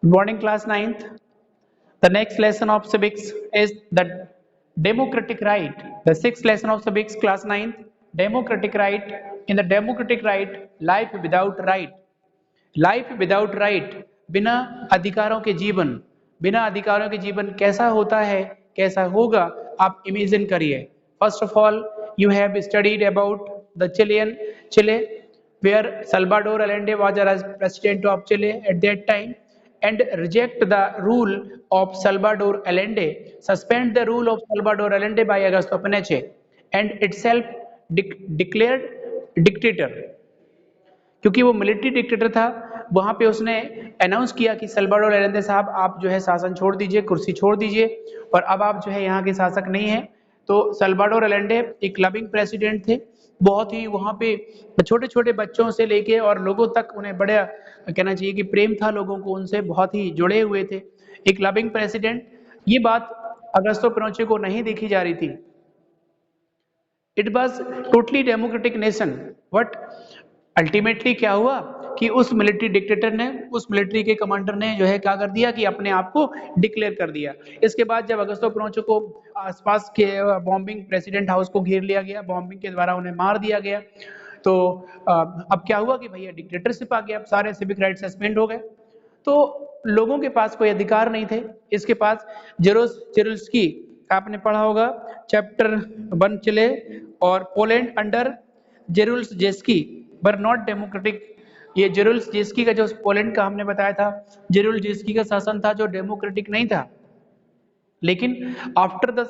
Good morning, class ninth. The next lesson of civics is the democratic right. The sixth lesson of civics, class ninth, democratic right. In the democratic right, life without right. Life without right, बिना अधिकारों के जीवन, बिना अधिकारों के जीवन कैसा होता है, कैसा होगा, आप इमेजिन करिए. First of all, you have studied about the Chile where Salvador Allende was as president of Chile at that time and reject the rule of Salvador Allende, suspend the rule of Salvador Allende by Augusto Pinochet and itself declared dictator. क्योंकि वो military dictator था, वहां पे उसने announce किया कि Salvador Allende साहब आप जो है शासन छोड़ दीजिए, कुर्सी छोड़ दीजिए और अब आप जो है यहाँ के शासक नहीं हैं. तो सल्वाडोर एलेंडे एक लविंग प्रेसिडेंट थे, बहुत ही वहां पे छोटे छोटे बच्चों से लेके और लोगों तक उन्हें बड़ा कहना चाहिए कि प्रेम था, लोगों को उनसे बहुत ही जुड़े हुए थे, एक लविंग प्रेसिडेंट. ये बात अगस्तो पिनोचे को नहीं देखी जा रही थी. It was totally democratic nation, but ultimately क्या हुआ कि उस मिलिट्री डिक्टेटर ने, उस मिलिट्री के कमांडर ने जो है क्या कर दिया कि अपने आप को डिक्लेयर कर दिया. इसके बाद जब अगस्तो पिनोचे को आसपास के बॉम्बिंग, प्रेसिडेंट हाउस को घेर लिया गया, बॉम्बिंग के द्वारा उन्हें मार दिया गया. तो अब क्या हुआ कि भैया डिक्टेटरशिप आ गया, अब सारे सिविक राइट सस्पेंड हो गए. तो लोगों के पास कोई अधिकार नहीं थे. इसके पास जेरुसकी, आपने पढ़ा होगा चैप्टर 1 चिले और Poland under Jaruzelski were not democratic. ये जेरुसजेस्की का जो पोलैंड का हमने बताया था, जेरुसजेस्की का शासन था जो डेमोक्रेटिक नहीं था. लेकिन आफ्टर द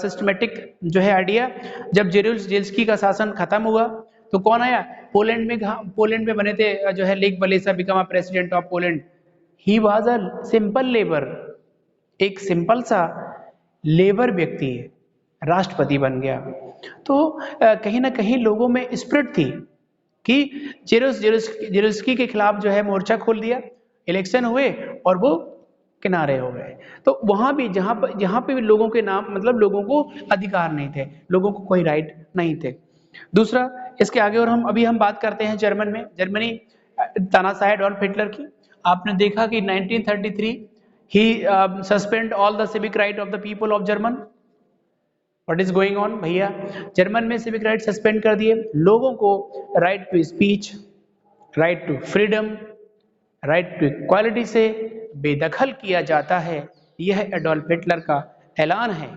सिस्टमेटिक जो है आइडिया, जब जेरुसजेस्की का शासन खत्म हुआ तो कौन आया पोलैंड में बने थे जो है Lech Walesa become president of Poland. He was a simple labour, एक सिंपल सा लेबर व्यक्ति राष्ट्रपति बन गया. तो कहीं ना कहीं लोगों में स्पिरिट थी कि जेरुसकी के खिलाफ जो है मोर्चा खोल दिया, इलेक्शन हुए और वो किनारे हो गए. तो वहां भी जहां पे भी लोगों के नाम, मतलब लोगों को अधिकार नहीं थे, लोगों को कोई राइट नहीं थे. दूसरा, इसके आगे और हम बात करते हैं जर्मनी तानाशाह एडोल्फ हिटलर की. आपने देखा कि 1933 he suspend all the civic right of the people of German. What is going on भैया, जर्मन में सिविक राइट सस्पेंड कर दिए. लोगों को right to speech, right to freedom, right to equality से बेदखल किया जाता है. यह एडोल्फ हिटलर का ऐलान है.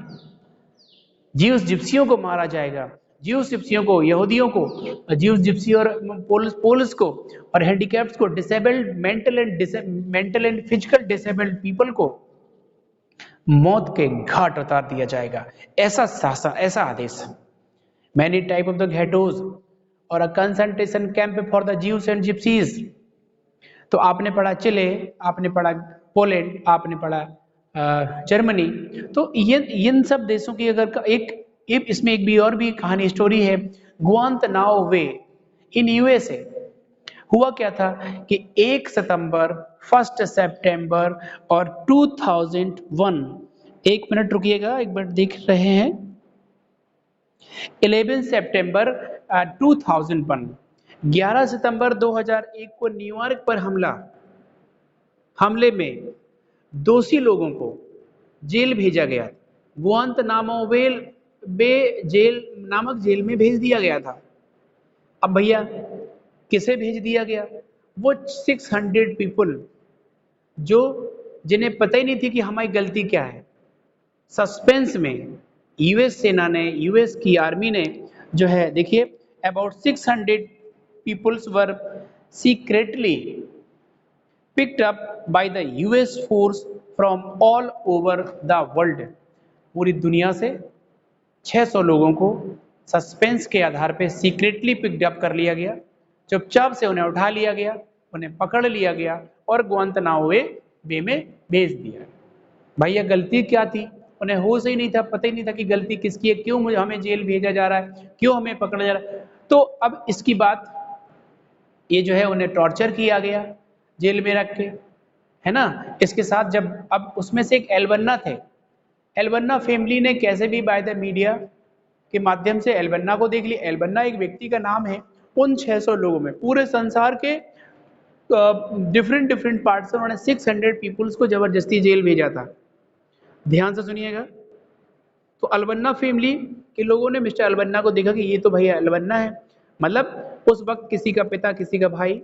ज्यूस जिप्सियों को मारा जाएगा, ज्यूस जिप्सियों को, यहूदियों को, ज्यूस जिप्सी और पोल्स को और हैंडीकैप्स को, disabled mental and physical disabled people को मौत के घाट उतार दिया जाएगा. ऐसा शासन, ऐसा आदेश. Many type of the ghettos और a concentration camp for the Jews and gypsies. तो आपने पढ़ा चिले, आपने पढ़ा पोलैंड, आपने पढ़ा जर्मनी. तो ये इन सब देशों की अगर एक इसमें एक भी और भी कहानी स्टोरी है. गुआंतनाओ वे इन यूएसए. हुआ क्या था कि 1 सितंबर, 1 सितंबर और 2001, एक मिनट रुकिएगा, एक मिनट देख रहे हैं, 11 सितंबर 2001, 11 सितंबर 2001 को न्यूयॉर्क पर हमले में दोषी लोगों को जेल भेजा गया. गुआंतनामो बे जेल नामक जेल में भेज दिया गया था. अब भैया किसे भेज दिया गया? वो 600 पीपल जिन्हें पता ही नहीं थी कि हमारी गलती क्या है. सस्पेंस में यूएस सेना ने, यूएस की आर्मी ने जो है, देखिए, about 600 peoples were secretly picked up by the US force from all over the world. पूरी दुनिया से 600 लोगों को सस्पेंस के आधार पे सीक्रेटली पिक्ड अप कर लिया गया. चुपचाप से उन्हें उठा लिया गया, उन्हें पकड़ लिया गया और गुआंतनामो बे में भेज दिया. भैया गलती क्या थी? उन्हें होश ही नहीं था, पता ही नहीं था कि गलती किसकी है, क्यों हमें जेल भेजा जा रहा है, क्यों हमें पकड़ा जा रहा है. तो अब इसकी बात, ये जो है उन्हें टॉर्चर किया गया जेल में रख के, है ना. इसके साथ जब अब उसमें से एक एल्बन्ना थे, एल्बन्ना फैमिली ने कैसे भी बाय द मीडिया के माध्यम से एल्बन्ना को देख लिया. एल्बन्ना एक व्यक्ति का नाम है. उन 600 लोगों में पूरे संसार के डिफरेंट डिफरेंट पार्ट से उन्होंने 600 पीपुल्स को जबरदस्ती जेल भेजा था। ध्यान से सुनिएगा। तो अलबन्ना फैमिली के लोगों ने मिस्टर अलबन्ना को देखा कि ये तो भैया अलबन्ना है, मतलब उस वक्त किसी का पिता किसी का भाई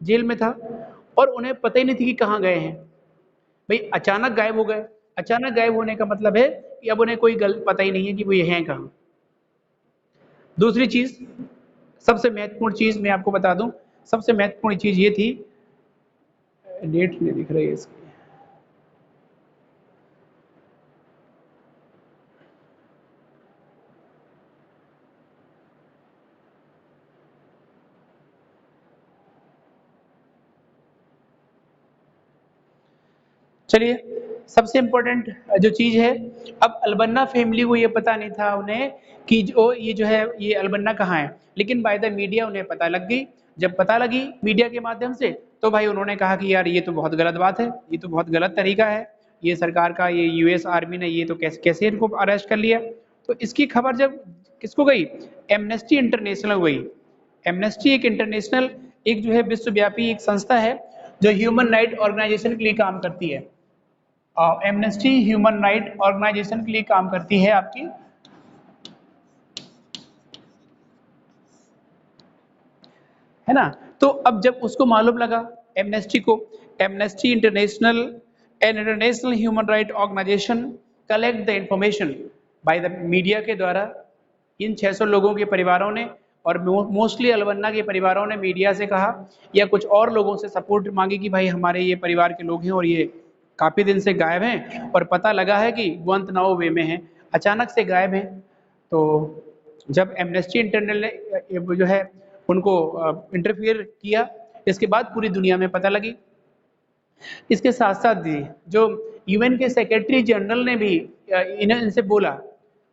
जेल में था और उन्हें पता ही नहीं थी कि कहाँ गए हैं। भाई अचानक गायब हो गए। अचानक गायब होने का मतलब है कि अब उन्हें कोई पता ही नहीं है कि वो ये हैं कहाँ। दूसरी चीज, सबसे महत्वपूर्ण चीज मैं आपको बता दूं, सबसे महत्वपूर्ण चीज ये थी, डेट नहीं दिख रही है इसकी, चलिए सबसे इम्पोर्टेंट जो चीज है, अब अलबन्ना फैमिली को ये पता नहीं था उन्हें कि जो है ये अलबन्ना कहाँ है, लेकिन बाय द मीडिया उन्हें पता लग गई। जब पता लगी मीडिया के माध्यम से तो भाई उन्होंने कहा कि यार ये तो बहुत गलत बात है, ये तो बहुत गलत तरीका है, ये सरकार का, ये यूएस आर्मी ने ये तो कैसे कैसे इनको अरेस्ट कर लिया। तो इसकी खबर जब किसको गई, एमनेस्टी इंटरनेशनल गई। एमनेस्टी एक इंटरनेशनल, एक जो है विश्वव्यापी एक संस्था है जो ह्यूमन राइट ऑर्गेनाइजेशन के लिए काम करती है। एमनेस्टी ह्यूमन राइट ऑर्गेनाइजेशन के लिए काम करती है आपकी, है ना। तो अब जब उसको मालूम लगा एमनेस्टी को, Amnesty International an international human right organisation collect the information by the media के द्वारा। इन 600 लोगों के परिवारों ने और मोस्टली अलबन्ना के परिवारों ने मीडिया से कहा या कुछ और लोगों से सपोर्ट मांगी कि भाई हमारे ये परिवार के लोग हैं और ये काफ़ी दिन से गायब हैं और पता लगा है कि गुआंतनामो वे में हैं, अचानक से गायब हैं। तो जब एमनेस्टी इंटरनल ने जो है उनको इंटरफियर किया, इसके बाद पूरी दुनिया में पता लगी। इसके साथ साथ भी जो यूएन के सेक्रेटरी जनरल ने भी इनसे बोला,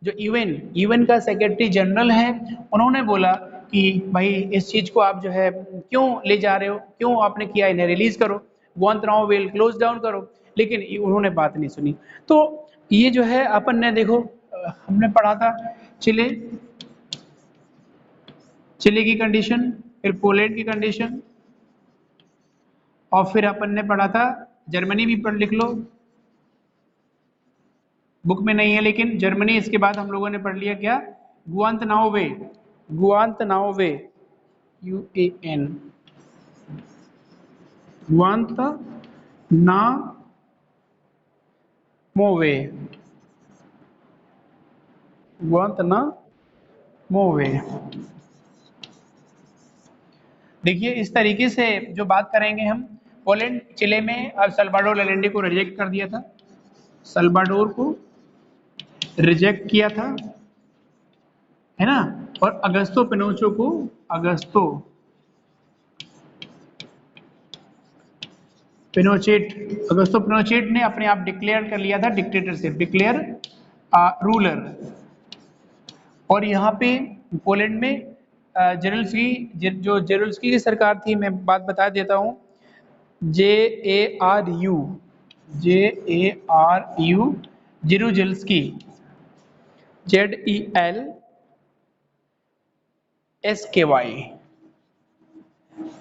जो यूएन का सेक्रेटरी जनरल है, उन्होंने बोला कि भाई इस चीज़ को आप जो है क्यों ले जा रहे हो, क्यों आपने किया, इन्हें रिलीज करो, गुआंतनामो बेल क्लोज डाउन करो, लेकिन उन्होंने बात नहीं सुनी। तो ये जो है अपन ने देखो, हमने पढ़ा था चिले, चिली की कंडीशन, फिर पोलैंड की कंडीशन, और फिर अपन ने पढ़ा था जर्मनी, भी पढ़ लिख लो, बुक में नहीं है लेकिन जर्मनी। इसके बाद हम लोगों ने पढ़ लिया क्या, गुआंतनामो, गुआंतनामो, यूएन, गुआंतनामो, गुआंतनामो। देखिए इस तरीके से जो बात करेंगे हम, पोलैंड चिले में अब सल्वाडोर अलेंडे को रिजेक्ट कर दिया था, सल्वाडोर को रिजेक्ट किया था, है ना। और अगस्तो पिनोचो को, अगस्तो पिनोचेट ने अपने आप डिक्लेयर कर लिया था डिक्टेटरशिप, डिक्लेयर रूलर। और यहाँ पे पोलैंड में जेरुल्स्की, जो जेरुल्स्की की सरकार थी, मैं बात बता देता हूँ, JARU, जेरुजेल्स्की, ZELSKY,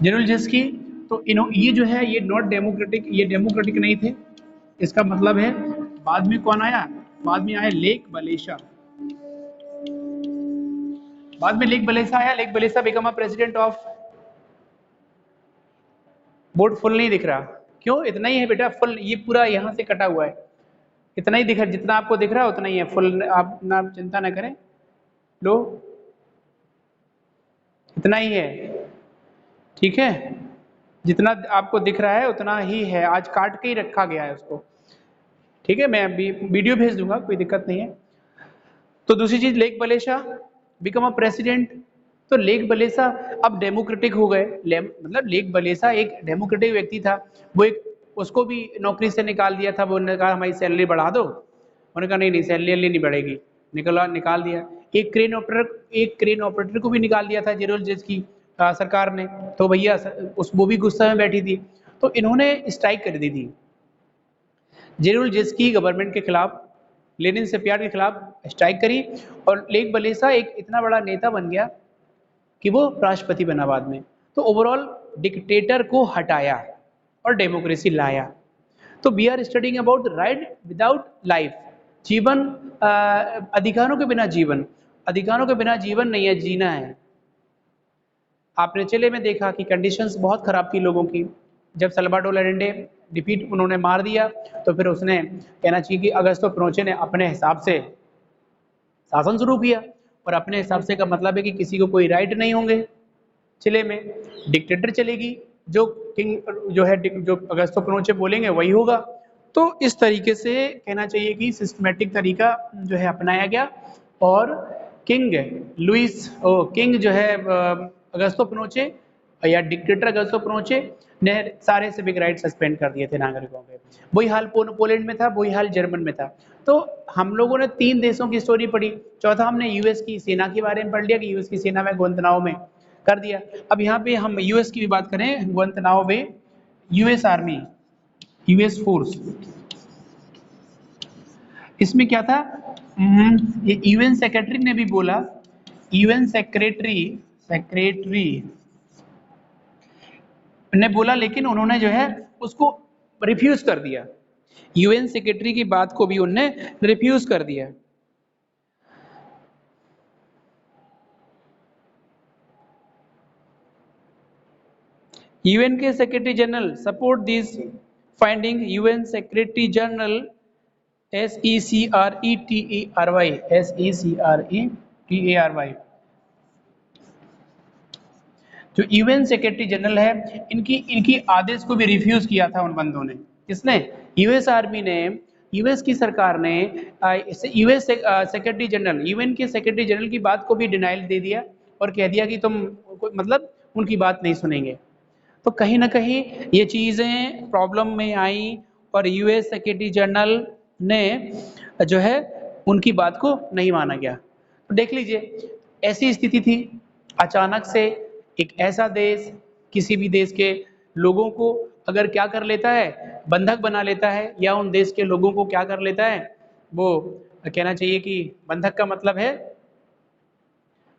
जेरुजेल्स्की। तो ये जो है ये नॉट डेमोक्रेटिक, ये डेमोक्रेटिक नहीं थे। इसका मतलब है बाद में कौन आया, बाद में आया लेक वलेसा, बाद में लेक वलेसा आया। Lech Walesa become a president of, board full नहीं दिख रहा, क्यों, इतना ही है बेटा फुल, ये पूरा यहाँ से कटा हुआ है, इतना ही दिख रहा, जितना आपको दिख रहा है उतना ही है फुल, आप ना चिंता ना करें, लो इतना ही है, ठीक है, जितना आपको दिख रहा है उतना ही है, आज काट के ही रखा गया है उसको, ठीक है, मैं अभी वीडियो भेज दूंगा, कोई दिक्कत नहीं है। तो दूसरी चीज, lake Walesa become a president. तो लेक वलेसा अब डेमोक्रेटिक हो गए, मतलब लेक वलेसा एक डेमोक्रेटिक व्यक्ति था, वो एक, उसको भी नौकरी से निकाल दिया था, वो उन्होंने कहा हमारी सैलरी बढ़ा दो, उन्होंने कहा नहीं नहीं सैलरी नहीं बढ़ेगी, निकाल दिया। एक क्रेन ऑपरेटर को भी निकाल दिया था जेरोल्जिस की सरकार ने, तो भैया उस वो भी गुस्सा में बैठी थी, तो इन्होंने स्ट्राइक कर दी थी जेरुल्जिस की गवर्नमेंट के खिलाफ, लेनिन से प्यार के खिलाफ स्ट्राइक करी, और लेक वलेसा एक इतना बड़ा नेता बन गया कि वो राष्ट्रपति बना बाद में। तो ओवरऑल डिक्टेटर को हटाया और डेमोक्रेसी लाया। तो we are studying about right without life, जीवन अधिकारों के बिना जीवन, अधिकारों के बिना जीवन नहीं है, जीना है। आपने चिले में देखा कि कंडीशंस बहुत खराब थी लोगों की। जब सल्वाडोर अलेंडे डिफीट उन्होंने मार दिया तो फिर उसने कहना चाहिए कि अगस्तो पिनोचे ने अपने हिसाब से शासन शुरू किया, और अपने हिसाब से का मतलब है कि किसी को कोई राइट नहीं होंगे। चिले में डिक्टेटर चलेगी, जो किंग जो है जो अगस्तो पिनोचे बोलेंगे वही होगा। तो इस तरीके से कहना चाहिए कि सिस्टमेटिक तरीका जो है अपनाया गया, और किंग जो है अगस्तो पिनोचे या डिक्टेटर अगस्तो पिनोचे ने सारे सिविक राइट सस्पेंड कर दिए थे नागरिकों के। वही हाल पोलैंड में था, वही हाल जर्मन में था। तो हम लोगों ने 3 देशों की स्टोरी पढ़ी। चौथा हमने यूएस की सेना के बारे में पढ़ लिया कि यूएस की सेना में गुआंतानामो में कर दिया। अब यहाँ पे हम यूएस की भी बात करें, गुआंतानामो में यूएस आर्मी, यूएस फोर्स, इसमें क्या था, ये यूएन सेक्रेटरी ने भी बोला, यूएन सेक्रेटरी ने बोला, लेकिन उन्होंने जो है उसको रिफ्यूज कर दिया। यूएन सेक्रेटरी की बात को भी उन्होंने रिफ्यूज कर दिया। यूएन के secretary general support this finding, UN secretary general SECRETARY जो यूएन सेक्रेटरी जनरल है, इनकी आदेश को भी रिफ्यूज किया था उन बंदों ने। किसने? यूएस आर्मी ने, यूएस की सरकार ने यूएस सेक्रेटरी जनरल, यूएन के सेक्रेटरी जनरल की बात को भी डिनाइल दे दिया और कह दिया कि तुम मतलब उनकी बात नहीं सुनेंगे। तो कहीं ना कहीं ये चीज़ें प्रॉब्लम में आई और यूएस सेक्रेटरी जनरल ने जो है उनकी बात को नहीं माना गया। तो देख लीजिए ऐसी स्थिति थी, अचानक से एक ऐसा देश किसी भी देश के लोगों को अगर क्या कर लेता है, बंधक बना लेता है, या उन देश के लोगों को क्या कर लेता है, वो कहना चाहिए कि बंधक का मतलब है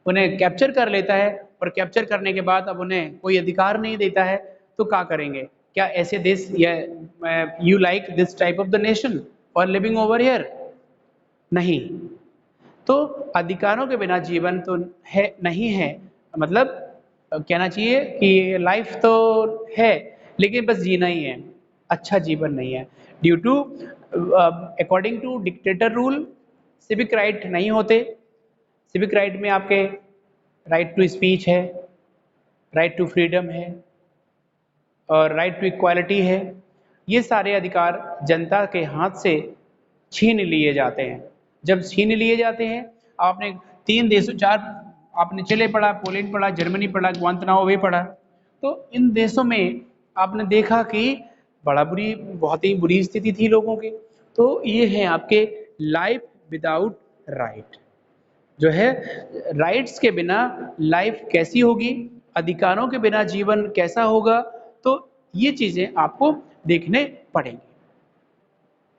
उन्हें कैप्चर कर लेता है, और कैप्चर करने के बाद अब उन्हें कोई अधिकार नहीं देता है, तो क्या करेंगे? क्या ऐसे देश, या you like this type of the nation for living over here? नहीं। तो अधिकारों के बिना जीवन तो है नहीं है, मतलब कहना चाहिए कि लाइफ तो है लेकिन बस जीना ही है, अच्छा जीवन नहीं है। Due to according to dictator rule civic right नहीं होते। सिविक राइट में आपके राइट टू स्पीच है, राइट टू फ्रीडम है, और राइट टू इक्वालिटी है। ये सारे अधिकार जनता के हाथ से छीन लिए जाते हैं। जब छीन लिए जाते हैं, आपने 3 देशों, 4 आपने चिले पढ़ा, पोलैंड पढ़ा, जर्मनी पढ़ा, गुआंतानामो बे पढ़ा, तो इन देशों में आपने देखा कि बहुत ही बुरी स्थिति थी लोगों की। तो ये है आपके लाइफ विदाउट राइट, जो है राइट्स के बिना लाइफ कैसी होगी, अधिकारों के बिना जीवन कैसा होगा, तो ये चीजें आपको देखने पड़ेंगी,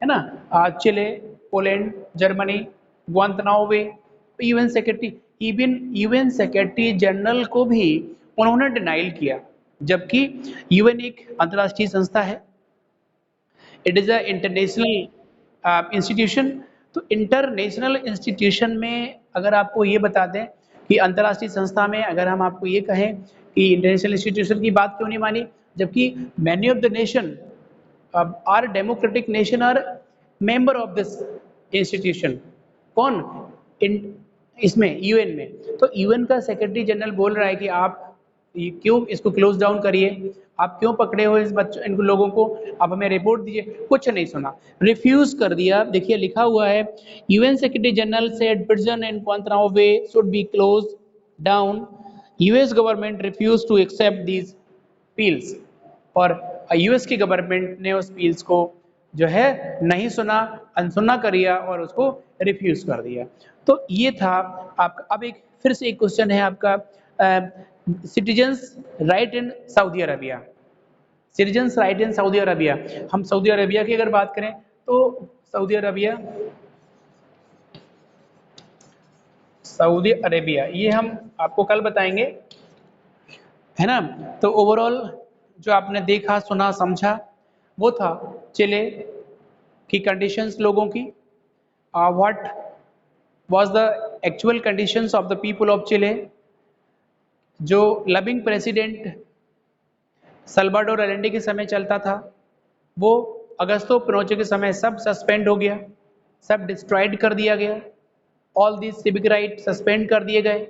है ना। आज चिले, Poland, Germany, Guantanamo Bay, UN secretary general को भी उन्होंने डिनाइल किया, जबकि यूएन एक अंतर्राष्ट्रीय संस्था है, it is a international institution. तो इंटरनेशनल इंस्टीट्यूशन में अगर आपको ये बता दें कि अंतर्राष्ट्रीय संस्था में अगर हम आपको ये कहें कि इंटरनेशनल इंस्टीट्यूशन की बात क्यों नहीं मानी, जबकि many of the nation are democratic nation are member of this institution. कौन? इसमें यूएन में। तो यूएन का सेक्रेटरी जनरल बोल रहा है कि आप क्यों इसको क्लोज डाउन करिए, आप क्यों पकड़े हो इन लोगों को, आप हमें रिपोर्ट दीजिए। कुछ नहीं सुना, रिफ्यूज कर दिया। देखिए लिखा हुआ है, UN secretary general said prison in Guantanamo Bay should be close down, US government refuse to accept these pleas. और यूएस की गवर्नमेंट ने उस पील्स को जो है नहीं सुना, अनसुना कर दिया और उसको रिफ्यूज कर दिया। तो ये था आपका। अब एक फिर से एक क्वेश्चन है आपका, citizens right in Saudi Arabia, citizens right in Saudi Arabia. हम सऊदी अरबिया की अगर बात करें तो सऊदी अरबिया ये हम आपको कल बताएंगे। है ना। तो ओवरऑल जो आपने देखा सुना समझा वो था चिले की कंडीशंस लोगों की, what was the actual conditions of the people of Chile. जो लविंग प्रेसिडेंट सल्वाडोर अलेंडे के समय चलता था वो अगस्तो पिनोचे के समय सब सस्पेंड हो गया, सब डिस्ट्रॉयड कर दिया गया, all this civic right suspend कर दिए गए।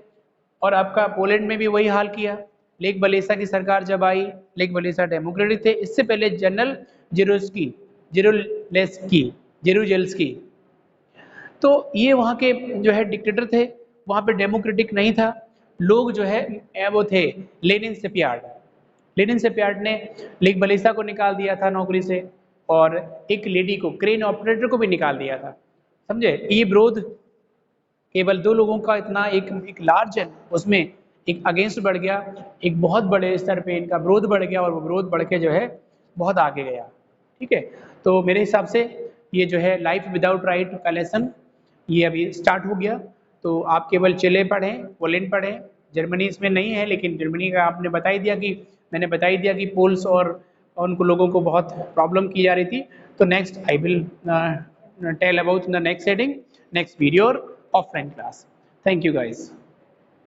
और आपका पोलैंड में भी वही हाल किया। लेक वलेसा की सरकार जब आई, लेक वलेसा डेमोक्रेटिक थे, इससे पहले जनरल जिरोस्की जिरोलेस्की जेरूजेल्स्की, तो ये वहाँ के जो है डिक्टेटर थे, वहाँ पे डेमोक्रेटिक नहीं था। लोग जो है वो थे लेनिन सेपियार्ड। लेनिन सेपियार्ड ने लेक वलेसा को निकाल दिया था नौकरी से, और एक लेडी को, क्रेन ऑपरेटर को भी निकाल दिया था। समझे, ये विरोध केवल दो लोगों का इतना एक लार्ज उसमें एक अगेंस्ट बढ़ गया, एक बहुत बड़े स्तर पे इनका विरोध बढ़ गया, और वो विरोध बढ़ के जो है बहुत आगे गया। ठीक है, तो मेरे हिसाब से ये जो है लाइफ विदाउट राइट का लेसन ये अभी स्टार्ट हो गया। तो आप केवल चिले पढ़ें, पोलैंड पढ़ें, जर्मनी इसमें नहीं है, लेकिन जर्मनी का आपने बता ही दिया कि मैंने बता ही दिया कि पोल्स और उनको लोगों को बहुत प्रॉब्लम की जा रही थी। तो next I will tell about the next heading, next video offline class. Thank you guys.